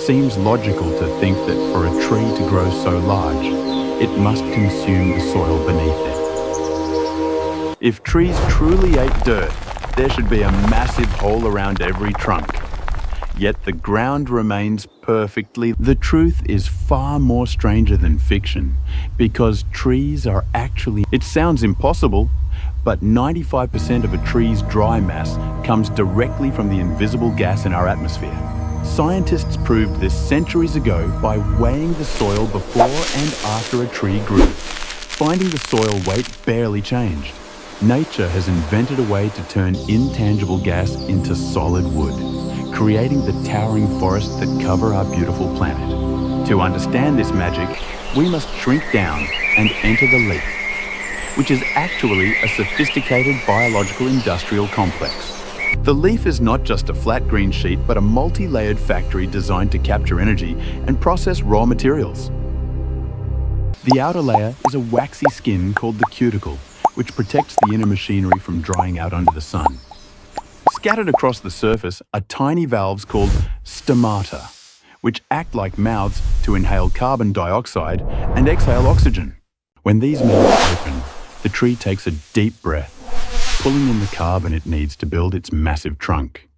seems logical to think that for a tree to grow so large, it must consume the soil beneath it. If trees truly ate dirt, there should be a massive hole around every trunk. Yet the ground remains perfectly. The truth is far more stranger than fiction, because trees are actually... It sounds impossible, but 95% of a tree's dry mass comes directly from the invisible gas in our atmosphere. Scientists proved this centuries ago by weighing the soil before and after a tree grew. Finding the soil weight barely changed. Nature has invented a way to turn intangible gas into solid wood, creating the towering forests that cover our beautiful planet. To understand this magic, we must shrink down and enter the leaf, which is actually a sophisticated biological industrial complex. The leaf is not just a flat green sheet, but a multi-layered factory designed to capture energy and process raw materials. The outer layer is a waxy skin called the cuticle, which protects the inner machinery from drying out under the sun. Scattered across the surface are tiny valves called stomata, which act like mouths to inhale carbon dioxide and exhale oxygen. When these mouths open, the tree takes a deep breath, pulling in the carbon it needs to build its massive trunk.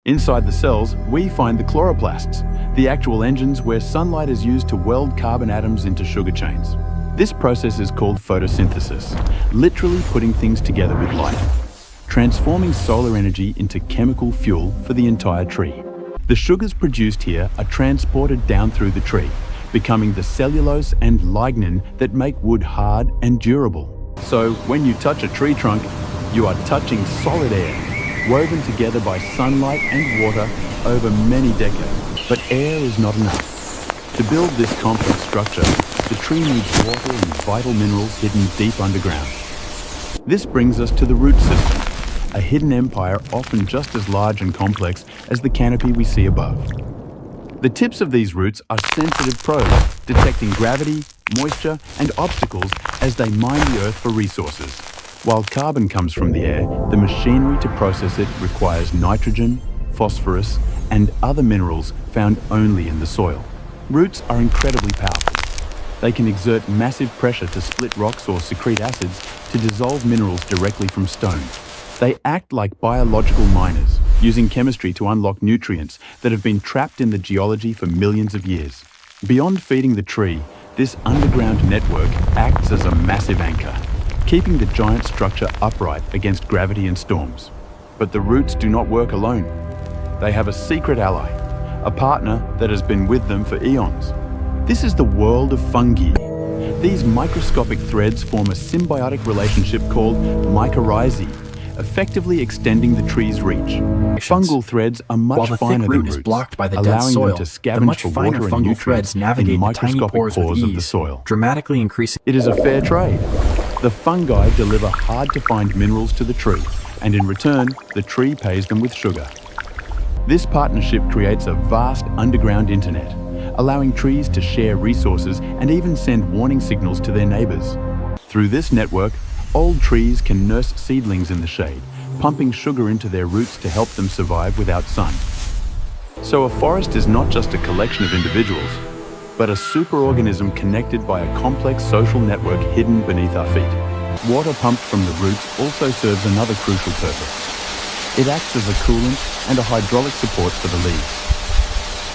Inside the cells, we find the chloroplasts, the actual engines where sunlight is used to weld carbon atoms into sugar chains. This process is called photosynthesis, literally putting things together with light, transforming solar energy into chemical fuel for the entire tree. The sugars produced here are transported down through the tree, becoming the cellulose and lignin that make wood hard and durable. So when you touch a tree trunk, you are touching solid air, woven together by sunlight and water over many decades. But air is not enough. To build this complex structure, the tree needs water and vital minerals hidden deep underground. This brings us to the root system, a hidden empire often just as large and complex as the canopy we see above. The tips of these roots are sensitive probes, detecting gravity, moisture, and obstacles as they mine the earth for resources. While carbon comes from the air, the machinery to process it requires nitrogen, phosphorus, and other minerals found only in the soil. Roots are incredibly powerful. They can exert massive pressure to split rocks or secrete acids to dissolve minerals directly from stone. They act like biological miners, using chemistry to unlock nutrients that have been trapped in the geology for millions of years. Beyond feeding the tree, this underground network acts as a massive anchor, keeping the giant structure upright against gravity and storms. But the roots do not work alone. They have a secret ally, a partner that has been with them for eons. This is the world of fungi. These microscopic threads form a symbiotic relationship called mycorrhizae, effectively extending the tree's reach. Fungal threads are much finer than roots, allowing them to scavenge for water and nutrients in microscopic pores of the soil, dramatically increasing. It is a fair trade. The fungi deliver hard-to-find minerals to the tree, and in return, the tree pays them with sugar. This partnership creates a vast underground internet, allowing trees to share resources and even send warning signals to their neighbors. Through this network, old trees can nurse seedlings in the shade, pumping sugar into their roots to help them survive without sun. So a forest is not just a collection of individuals, but a superorganism connected by a complex social network hidden beneath our feet. Water pumped from the roots also serves another crucial purpose. It acts as a coolant and a hydraulic support for the leaves.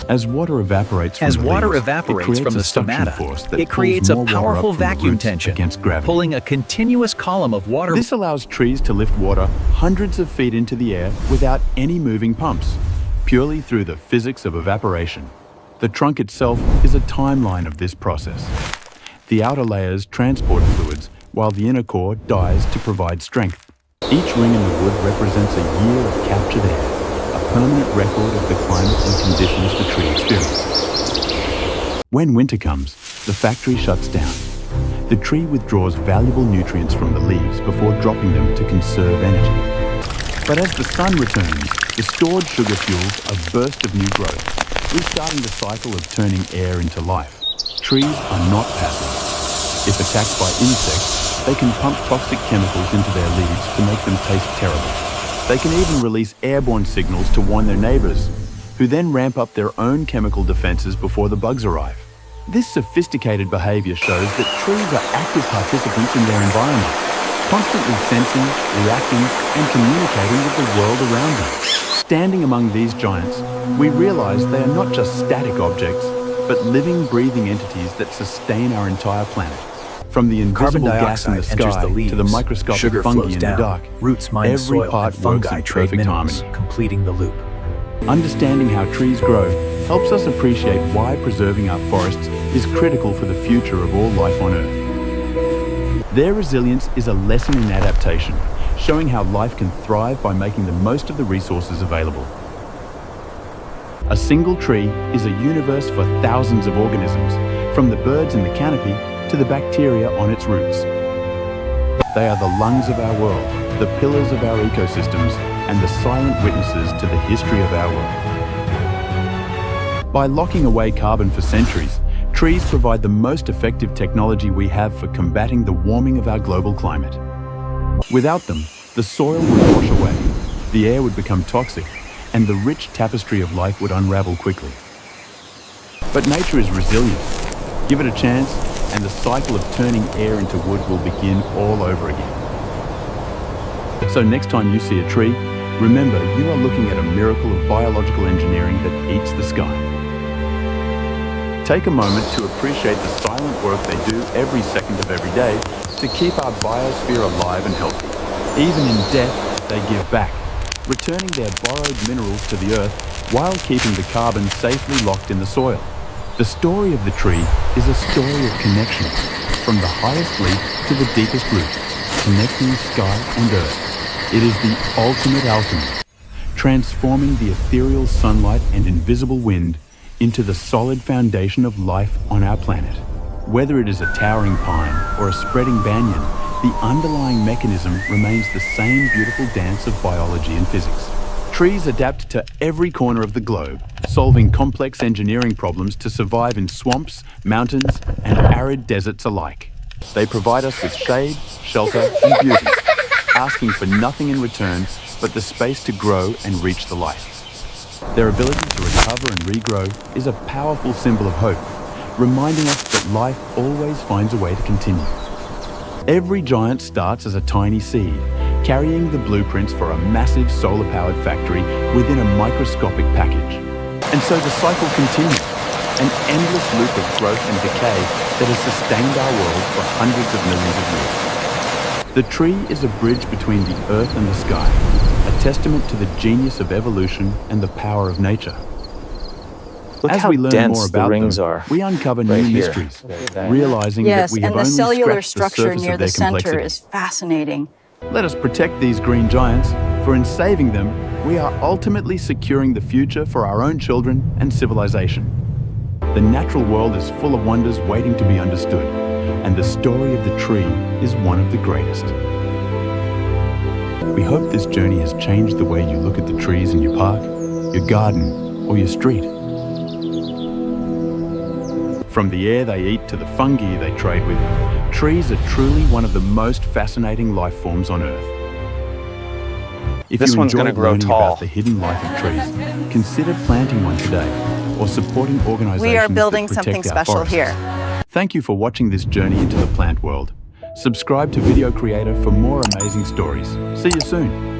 As water evaporates from the stomata, it creates a powerful vacuum tension against gravity, pulling a continuous column of water. This allows trees to lift water hundreds of feet into the air without any moving pumps, purely through the physics of evaporation. The trunk itself is a timeline of this process. The outer layers transport fluids, while the inner core dies to provide strength. Each ring in the wood represents a year of captured air, a permanent record of the climate and conditions the tree experiences. When winter comes, the factory shuts down. The tree withdraws valuable nutrients from the leaves before dropping them to conserve energy. But as the sun returns, the stored sugar fuels a burst of new growth, restarting the cycle of turning air into life. Trees are not passive. If attacked by insects, they can pump toxic chemicals into their leaves to make them taste terrible. They can even release airborne signals to warn their neighbors. who then ramp up their own chemical defenses before the bugs arrive. This sophisticated behavior shows that trees are active participants in their environment, constantly sensing, reacting, and communicating with the world around them. Standing among these giants, we realize they are not just static objects, but living, breathing entities that sustain our entire planet. From the invisible gas in the sky to the microscopic fungi in the dark, roots mine every soil, part and works fungi in trade perfect minerals, harmony. completing the loop. Understanding how trees grow helps us appreciate why preserving our forests is critical for the future of all life on Earth. Their resilience is a lesson in adaptation, showing how life can thrive by making the most of the resources available. A single tree is a universe for thousands of organisms, from the birds in the canopy to the bacteria on its roots. They are the lungs of our world, the pillars of our ecosystems, and the silent witnesses to the history of our world. By locking away carbon for centuries, trees provide the most effective technology we have for combating the warming of our global climate. Without them, the soil would wash away, the air would become toxic, and the rich tapestry of life would unravel quickly. But nature is resilient. Give it a chance, and the cycle of turning air into wood will begin all over again. So next time you see a tree, remember you are looking at a miracle of biological engineering that eats the sky. Take a moment to appreciate the silent work they do every second of every day to keep our biosphere alive and healthy. Even in death, they give back, returning their borrowed minerals to the earth while keeping the carbon safely locked in the soil. The story of the tree is a story of connection, from the highest leaf to the deepest root, connecting sky and earth. It is the ultimate alchemy, transforming the ethereal sunlight and invisible wind into the solid foundation of life on our planet. Whether it is a towering pine or a spreading banyan, the underlying mechanism remains the same beautiful dance of biology and physics. Trees adapt to every corner of the globe, solving complex engineering problems to survive in swamps, mountains, and arid deserts alike. They provide us with shade, shelter, and beauty, asking for nothing in return but the space to grow and reach the light. Their ability to recover and regrow is a powerful symbol of hope, reminding us that life always finds a way to continue. Every giant starts as a tiny seed, carrying the blueprints for a massive solar-powered factory within a microscopic package. And so the cycle continues, an endless loop of growth and decay that has sustained our world for hundreds of millions of years. The tree is a bridge between the earth and the sky, a testament to the genius of evolution and the power of nature. As we learn more about them, we uncover new mysteries, realizing that we have only Yes, and the cellular scratched the structure surface near of their the center complexity. is fascinating. Let us protect these green giants, for in saving them, we are ultimately securing the future for our own children and civilization. The natural world is full of wonders waiting to be understood, and the story of the tree is one of the greatest. We hope this journey has changed the way you look at the trees in your park, your garden, or your street. From the air they eat to the fungi they trade with, trees are truly one of the most fascinating life forms on Earth. If This you one's enjoy gonna grow learning tall. about the hidden life of trees, consider planting one today or supporting organizations We are building that protect something our special forests. here. Thank you for watching this journey into the plant world. Subscribe to Video Creator for more amazing stories. See you soon.